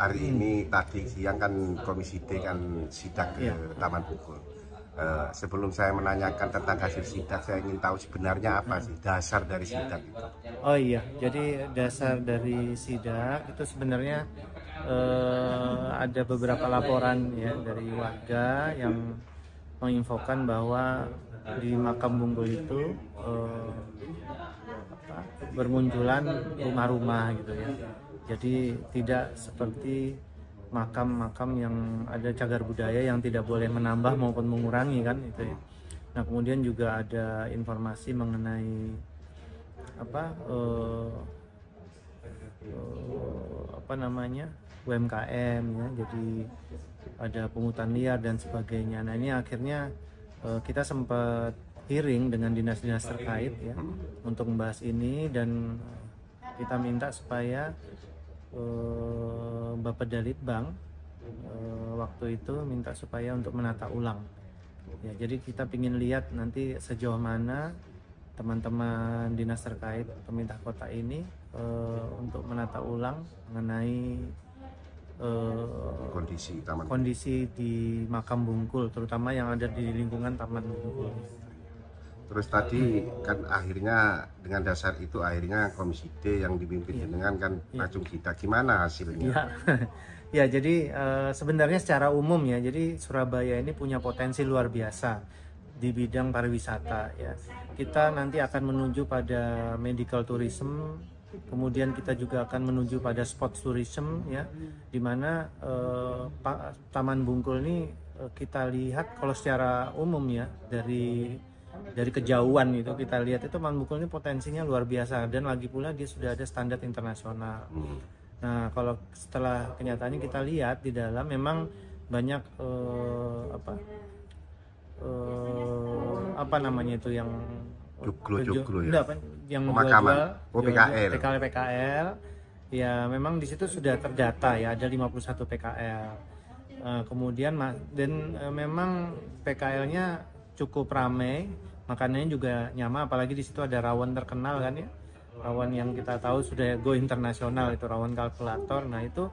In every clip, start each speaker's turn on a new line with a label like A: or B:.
A: hari ini tadi siang kan Komisi D kan sidak ke Taman Bungkul. Sebelum saya menanyakan tentang hasil sidak, saya ingin tahu sebenarnya apa sih dasar dari sidak itu?
B: Oh iya, jadi dasar dari sidak itu sebenarnya ada beberapa laporan ya dari warga yang menginfokan bahwa di makam Bungkul itu bermunculan rumah-rumah gitu ya. Jadi tidak seperti makam-makam yang ada cagar budaya yang tidak boleh menambah maupun mengurangi kan itu ya. Nah kemudian juga ada informasi mengenai apa namanya UMKM ya. Jadi ada pungutan liar dan sebagainya. Nah ini akhirnya kita sempat hearing dengan dinas-dinas terkait ya untuk membahas ini, dan kita minta supaya Bapak Dalitbang waktu itu minta supaya untuk menata ulang ya. Jadi kita ingin lihat nanti sejauh mana teman-teman dinas terkait pemerintah kota ini untuk menata ulang mengenai kondisi di makam Bungkul, terutama yang ada di lingkungan Taman Bungkul.
A: Terus tadi kan akhirnya dengan dasar itu akhirnya Komisi D yang dipimpin dengan kan maju kita, gimana hasilnya?
B: Ya jadi sebenarnya secara umum ya, jadi Surabaya ini punya potensi luar biasa di bidang pariwisata ya. Kita nanti akan menuju pada medical tourism, kemudian kita juga akan menuju pada sports tourism ya, dimana Taman Bungkul ini kita lihat kalau secara umum ya dari kejauhan itu kita lihat itu Taman Bungkul ini potensinya luar biasa, dan lagi pula dia sudah ada standar internasional. Nah kalau setelah kenyataannya kita lihat di dalam memang banyak apa namanya itu yang
A: joglo ya,
B: yang
A: pemakaman
B: PKL ya, memang di situ sudah terdata ya ada 51 PKL. Kemudian dan memang PKL-nya cukup ramai, makanannya juga nyaman, apalagi di situ ada rawon terkenal kan ya, rawon yang kita tahu sudah go internasional, itu rawon kalkulator. Nah itu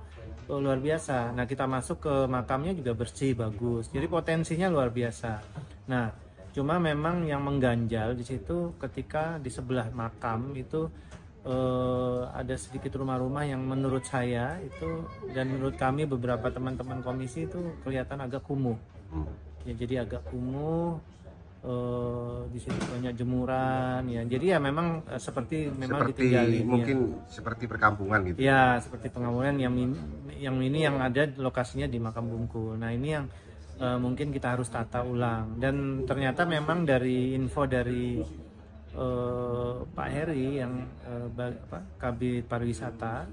B: luar biasa. Nah kita masuk ke makamnya juga bersih, bagus, jadi potensinya luar biasa. Nah cuma memang yang mengganjal di situ ketika di sebelah makam itu ada sedikit rumah-rumah yang menurut saya itu dan menurut kami beberapa teman-teman komisi itu kelihatan agak kumuh ya, jadi agak kumuh. Di situ banyak jemuran ya, jadi ya memang seperti ditinggali
A: mungkin
B: ya.
A: Seperti perkampungan gitu
B: ya, seperti perkampungan yang ini yang ada lokasinya di makam Bungkul. Nah ini yang mungkin kita harus tata ulang, dan ternyata memang dari info dari Pak Heri yang Kabid Pariwisata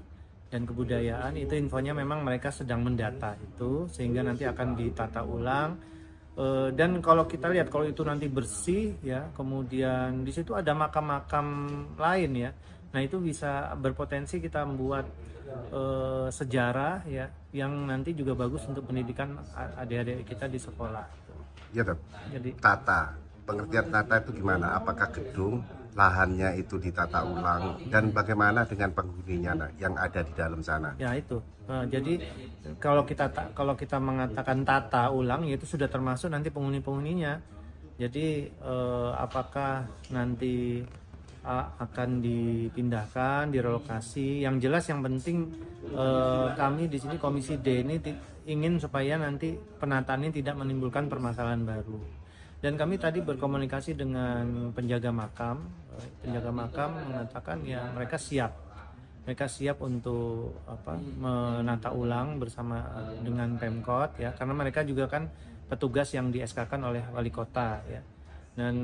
B: dan Kebudayaan itu infonya memang mereka sedang mendata itu sehingga nanti akan ditata ulang. Dan kalau kita lihat kalau itu nanti bersih ya, kemudian di situ ada makam-makam lain ya, nah itu bisa berpotensi kita membuat sejarah ya yang nanti juga bagus untuk pendidikan adik-adik kita di sekolah.
A: Ya dok. Jadi pengertian tata itu gimana? Apakah gedung lahannya itu ditata ulang, dan bagaimana dengan penghuninya yang ada di dalam sana?
B: Ya itu. Jadi kalau kita mengatakan tata ulang, itu sudah termasuk nanti penghuni-penghuninya. Jadi apakah nanti akan dipindahkan, direlokasi? Yang jelas yang penting kami di sini Komisi D ini ingin supaya nanti penataan ini tidak menimbulkan permasalahan baru. Dan kami tadi berkomunikasi dengan penjaga makam. Penjaga makam mengatakan ya mereka siap untuk menata ulang bersama dengan Pemkot ya, karena mereka juga kan petugas yang di SK-kan oleh wali kota ya. Dan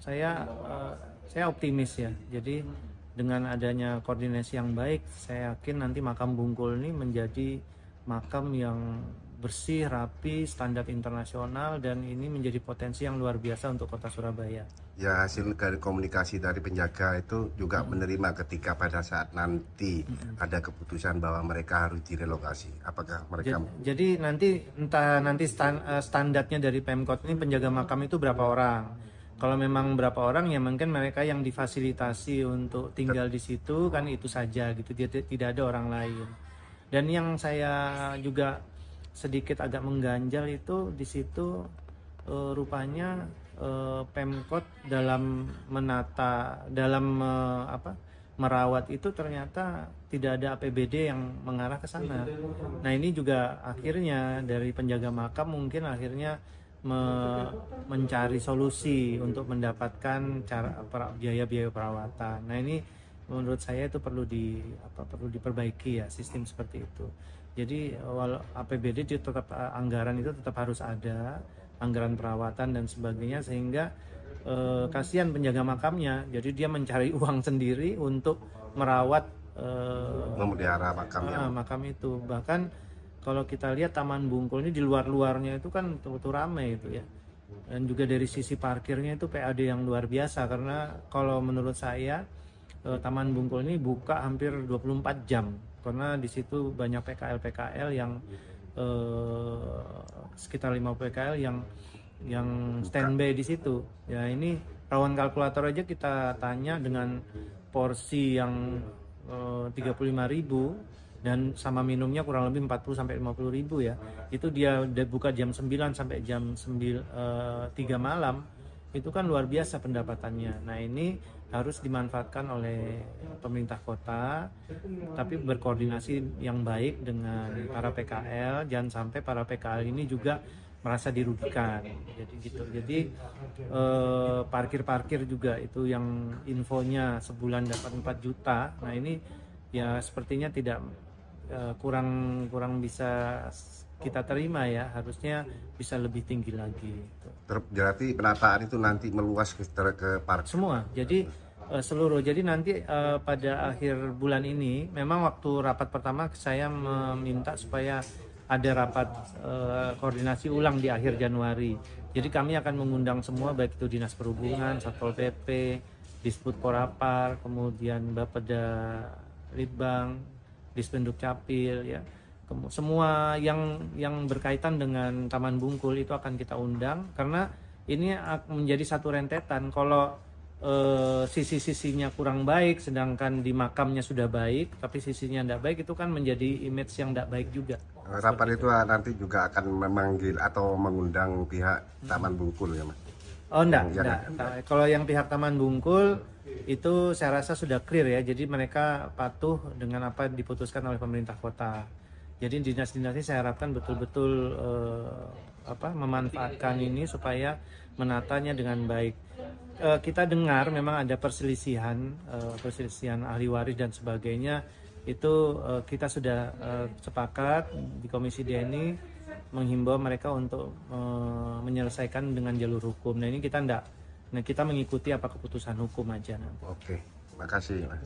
B: saya optimis ya. Jadi dengan adanya koordinasi yang baik, saya yakin nanti makam Bungkul ini menjadi makam yang bersih, rapi, standar internasional, dan ini menjadi potensi yang luar biasa untuk kota Surabaya.
A: Ya, hasil dari komunikasi dari penjaga itu juga menerima ketika pada saat nanti ada keputusan bahwa mereka harus direlokasi. Apakah mereka?
B: Jadi nanti standarnya dari Pemkot ini penjaga makam itu berapa orang? Kalau memang berapa orang ya mungkin mereka yang difasilitasi untuk tinggal di situ kan itu saja gitu, tidak ada orang lain. Dan yang saya juga sedikit agak mengganjal itu di situ rupanya Pemkot dalam menata, dalam merawat itu ternyata tidak ada APBD yang mengarah ke sana. Nah ini juga akhirnya dari penjaga makam mungkin akhirnya mencari solusi untuk mendapatkan biaya-biaya perawatan. Nah ini menurut saya itu perlu diperbaiki ya, sistem seperti itu. Jadi APBD tetap, anggaran itu tetap harus ada, anggaran perawatan dan sebagainya, sehingga kasihan penjaga makamnya, jadi dia mencari uang sendiri untuk merawat
A: memelihara makam
B: itu. Bahkan kalau kita lihat Taman Bungkul ini di luarnya itu kan betul-betul ramai itu ya, dan juga dari sisi parkirnya itu PAD yang luar biasa, karena kalau menurut saya Taman Bungkul ini buka hampir 24 jam karena di situ banyak PKL yang sekitar 50 PKL yang standby di situ. Ya ini rawan kalkulator aja kita tanya dengan porsi yang 35.000 dan sama minumnya kurang lebih 40 sampai 50.000 ya. Itu dia buka jam 9 sampai jam 3 malam. Itu kan luar biasa pendapatannya. Nah, ini harus dimanfaatkan oleh pemerintah kota, tapi berkoordinasi yang baik dengan para PKL, jangan sampai para PKL ini juga merasa dirugikan. Jadi gitu. Jadi parkir juga itu yang infonya sebulan dapat 4 juta. Nah, ini ya sepertinya tidak kurang bisa kita terima ya, harusnya bisa lebih tinggi lagi.
A: Berarti penataan itu nanti meluas ke parkir
B: semua, jadi seluruh. Jadi nanti pada akhir bulan ini, memang waktu rapat pertama saya meminta supaya ada rapat koordinasi ulang di akhir Januari. Jadi kami akan mengundang semua, baik itu Dinas Perhubungan, Satpol PP, Disput-Porapar, kemudian Bapeda Litbang, Dispenduk Capil ya. Semua yang berkaitan dengan Taman Bungkul itu akan kita undang, karena ini menjadi satu rentetan. Kalau sisi-sisinya kurang baik sedangkan di makamnya sudah baik tapi sisinya tidak baik, itu kan menjadi image yang tidak baik juga.
A: Rapat itu nanti juga akan memanggil atau mengundang pihak Taman Bungkul ya Mas?
B: Oh enggak. Kalau yang pihak Taman Bungkul itu saya rasa sudah clear ya, jadi mereka patuh dengan apa diputuskan oleh pemerintah kota. Jadi dinas-dinas ini saya harapkan betul-betul memanfaatkan ini supaya menatanya dengan baik. Kita dengar memang ada perselisihan ahli waris dan sebagainya. Itu kita sudah sepakat di Komisi DNI menghimbau mereka untuk menyelesaikan dengan jalur hukum. Nah ini kita enggak. Nah kita mengikuti apa keputusan hukum aja nanti.
A: Oke, makasih Mas.